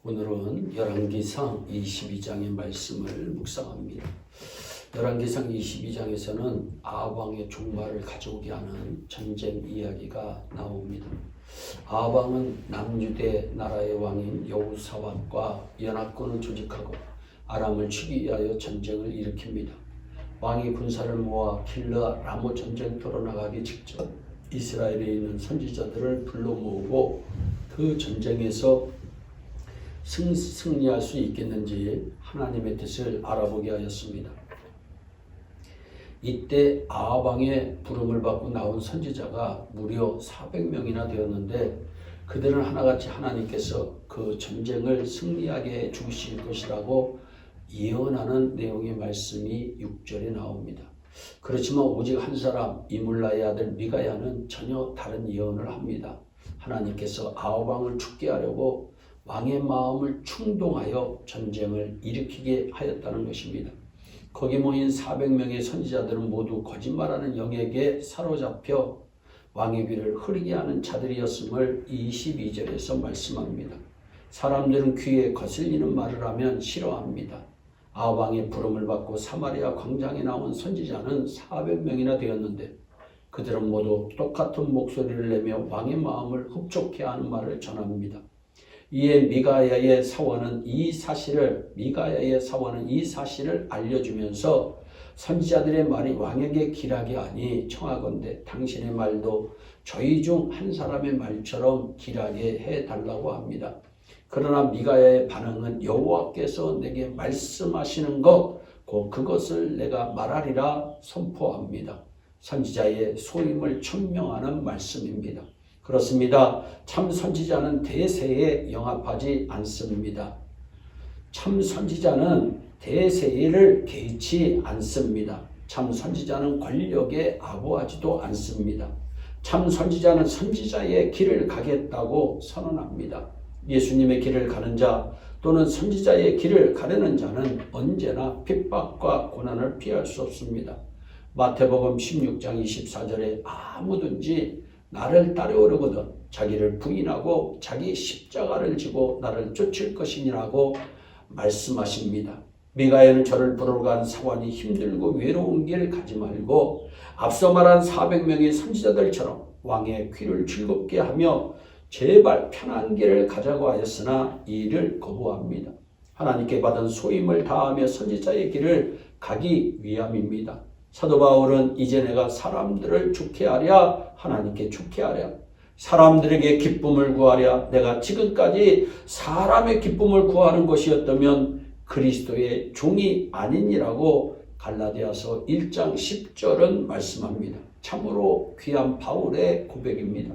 오늘은 열왕기상 22장의 말씀을 묵상합니다. 열왕기상 22장에서는 아합 왕의 종말을 가져오게 하는 전쟁 이야기가 나옵니다. 아합 왕은 남유대 나라의 왕인 여호사밧과 연합군을 조직하고 아람을 치기 위하여 전쟁을 일으킵니다. 왕이 군사를 모아 길르앗 라못 전쟁터로 나가기 직전 이스라엘에 있는 선지자들을 불러 모으고 그 전쟁에서 승리할 수 있겠는지 하나님의 뜻을 알아보게 하였습니다. 이때 아합 왕의 부름을 받고 나온 선지자가 무려 400명이나 되었는데 그들은 하나같이 하나님께서 그 전쟁을 승리하게 해 주실 것이라고 예언하는 내용의 말씀이 6절에 나옵니다. 그렇지만 오직 한 사람 이물라의 아들 미가야는 전혀 다른 예언을 합니다. 하나님께서 아합 왕을 죽게 하려고 왕의 마음을 충동하여 전쟁을 일으키게 하였다는 것입니다. 거기 모인 400명의 선지자들은 모두 거짓말하는 영에게 사로잡혀 왕의 귀를 흐리게 하는 자들이었음을 22절에서 말씀합니다. 사람들은 귀에 거슬리는 말을 하면 싫어합니다. 아합 왕의 부름을 받고 사마리아 광장에 나온 선지자는 400명이나 되었는데 그들은 모두 똑같은 목소리를 내며 왕의 마음을 흡족해 하는 말을 전합니다. 이에 미가야의 사원은 이 사실을 알려주면서 선지자들의 말이 왕에게 길하게 하니 청하건대 당신의 말도 저희 중 한 사람의 말처럼 길하게 해달라고 합니다. 그러나 미가야의 반응은 여호와께서 내게 말씀하시는 것 곧 그것을 내가 말하리라 선포합니다. 선지자의 소임을 천명하는 말씀입니다. 그렇습니다. 참 선지자는 대세에 영합하지 않습니다. 참 선지자는 대세를 개의치 않습니다. 참 선지자는 권력에 아부하지도 않습니다. 참 선지자는 선지자의 길을 가겠다고 선언합니다. 예수님의 길을 가는 자 또는 선지자의 길을 가려는 자는 언제나 핍박과 고난을 피할 수 없습니다. 마태복음 16장 24절에 아무든지 나를 따르려거든 자기를 부인하고 자기 십자가를 지고 나를 쫓을 것이니라고 말씀하십니다. 미가야는 저를 부르러 간 사원이 힘들고 외로운 길 가지 말고 앞서 말한 400명의 선지자들처럼 왕의 귀를 즐겁게 하며 제발 편한 길을 가자고 하였으나 이 일을 거부합니다. 하나님께 받은 소임을 다하며 선지자의 길을 가기 위함입니다. 사도 바울은 이제 내가 사람들을 좋게 하랴 하나님께 좋게 하랴 사람들에게 기쁨을 구하랴 내가 지금까지 사람의 기쁨을 구하는 것이었다면 그리스도의 종이 아니니라고 갈라디아서 1장 10절은 말씀합니다. 참으로 귀한 바울의 고백입니다.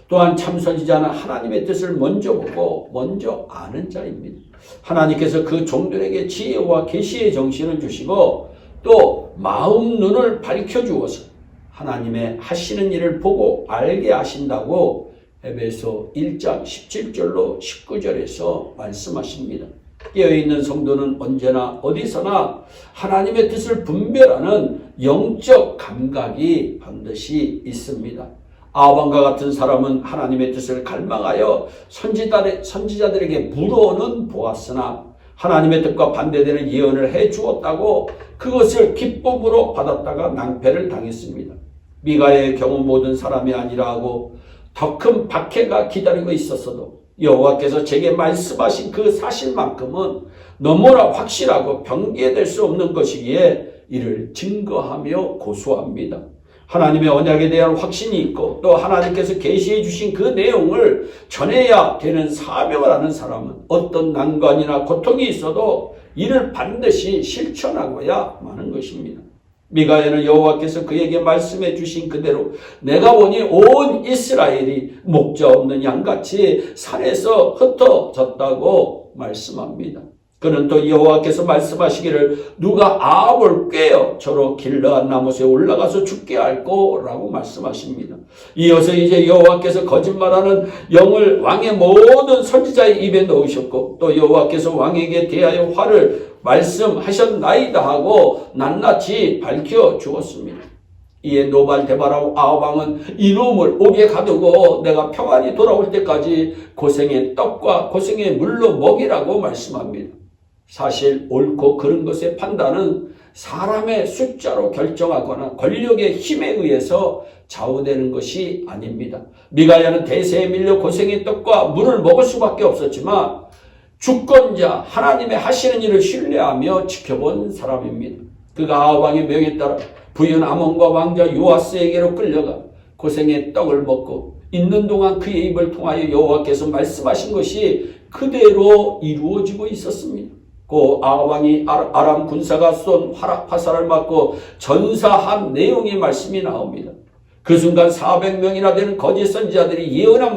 또한 참 선지자는 하나님의 뜻을 먼저 보고 먼저 아는 자입니다. 하나님께서 그 종들에게 지혜와 계시의 정신을 주시고 또 마음 눈을 밝혀주어서 하나님의 하시는 일을 보고 알게 하신다고 에베소 1장 17절로 19절에서 말씀하십니다. 깨어있는 성도는 언제나 어디서나 하나님의 뜻을 분별하는 영적 감각이 반드시 있습니다. 아합 왕과 같은 사람은 하나님의 뜻을 갈망하여 선지자들에게 물어는 보았으나 하나님의 뜻과 반대되는 예언을 해 주었다고 그것을 기쁨으로 받았다가 낭패를 당했습니다. 미가야의 경우 모든 사람이 아니라 하고 더 큰 박해가 기다리고 있었어도 여호와께서 제게 말씀하신 그 사실만큼은 너무나 확실하고 변개될 수 없는 것이기에 이를 증거하며 고소합니다. 하나님의 언약에 대한 확신이 있고 또 하나님께서 계시해 주신 그 내용을 전해야 되는 사명을 하는 사람은 어떤 난관이나 고통이 있어도 이를 반드시 실천하고야 마는 것입니다. 미가야는 여호와께서 그에게 말씀해 주신 그대로 내가 보니 온 이스라엘이 목자 없는 양같이 산에서 흩어졌다고 말씀합니다. 그는 또 여호와께서 말씀하시기를 누가 아합을 꿰어 저로 길르앗 나못에 올라가서 죽게 할꼬 라고 말씀하십니다. 이어서 이제 여호와께서 거짓말하는 영을 왕의 모든 선지자의 입에 넣으셨고 또 여호와께서 왕에게 대하여 화를 말씀하셨나이다 하고 낱낱이 밝혀 주었습니다. 이에 노발대발하고 아합 왕은 이놈을 옥에 가두고 내가 평안히 돌아올 때까지 고생의 떡과 고생의 물로 먹이라고 말씀합니다. 사실 옳고 그른 것의 판단은 사람의 숫자로 결정하거나 권력의 힘에 의해서 좌우되는 것이 아닙니다. 미가야는 대세에 밀려 고생의 떡과 물을 먹을 수밖에 없었지만 주권자 하나님의 하시는 일을 신뢰하며 지켜본 사람입니다. 그가 아합 왕의 명에 따라 부인 아몬과 왕자 요아스에게로 끌려가 고생의 떡을 먹고 있는 동안 그의 입을 통하여 여호와께서 말씀하신 것이 그대로 이루어지고 있었습니다. 그 아합 왕이 아람 군사가 쏜 화살을 맞고 전사한 내용의 말씀이 나옵니다. 그 순간 400명이나 되는 거짓 선지자들이 예언한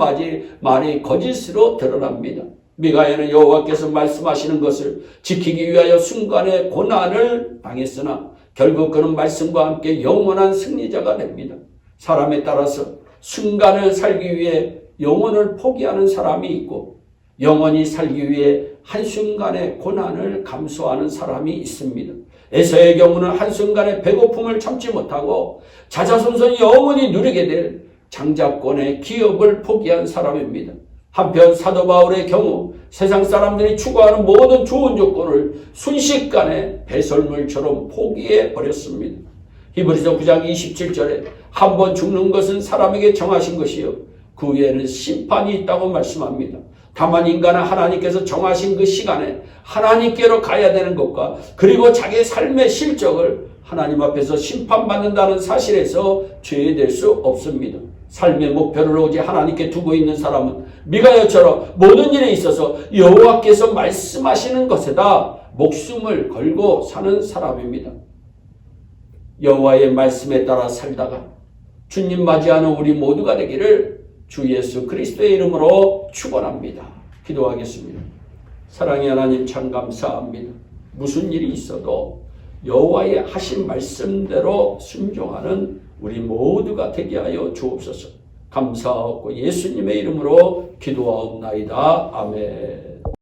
말이 거짓으로 드러납니다. 미가야는 여호와께서 말씀하시는 것을 지키기 위하여 순간의 고난을 당했으나 결국 그는 말씀과 함께 영원한 승리자가 됩니다. 사람에 따라서 순간을 살기 위해 영혼을 포기하는 사람이 있고 영원히 살기 위해 한순간의 고난을 감수하는 사람이 있습니다. 에서의 경우는 한순간의 배고픔을 참지 못하고 자자손손 영원히 누리게 될 장자권의 기업을 포기한 사람입니다. 한편 사도 바울의 경우 세상 사람들이 추구하는 모든 좋은 조건을 순식간에 배설물처럼 포기해 버렸습니다. 히브리서 9장 27절에 한 번 죽는 것은 사람에게 정하신 것이요 그 후에는 심판이 있다고 말씀합니다. 다만 인간은 하나님께서 정하신 그 시간에 하나님께로 가야 되는 것과 그리고 자기의 삶의 실적을 하나님 앞에서 심판받는다는 사실에서 죄될 수 없습니다. 삶의 목표를 오직 하나님께 두고 있는 사람은 미가야처럼 모든 일에 있어서 여호와께서 말씀하시는 것에다 목숨을 걸고 사는 사람입니다. 여호와의 말씀에 따라 살다가 주님 맞이하는 우리 모두가 되기를 주 예수 그리스도의 이름으로 축원합니다. 기도하겠습니다. 사랑의 하나님 참 감사합니다. 무슨 일이 있어도 여호와의 하신 말씀대로 순종하는 우리 모두가 되게 하여 주옵소서. 감사하고 예수님의 이름으로 기도하옵나이다. 아멘.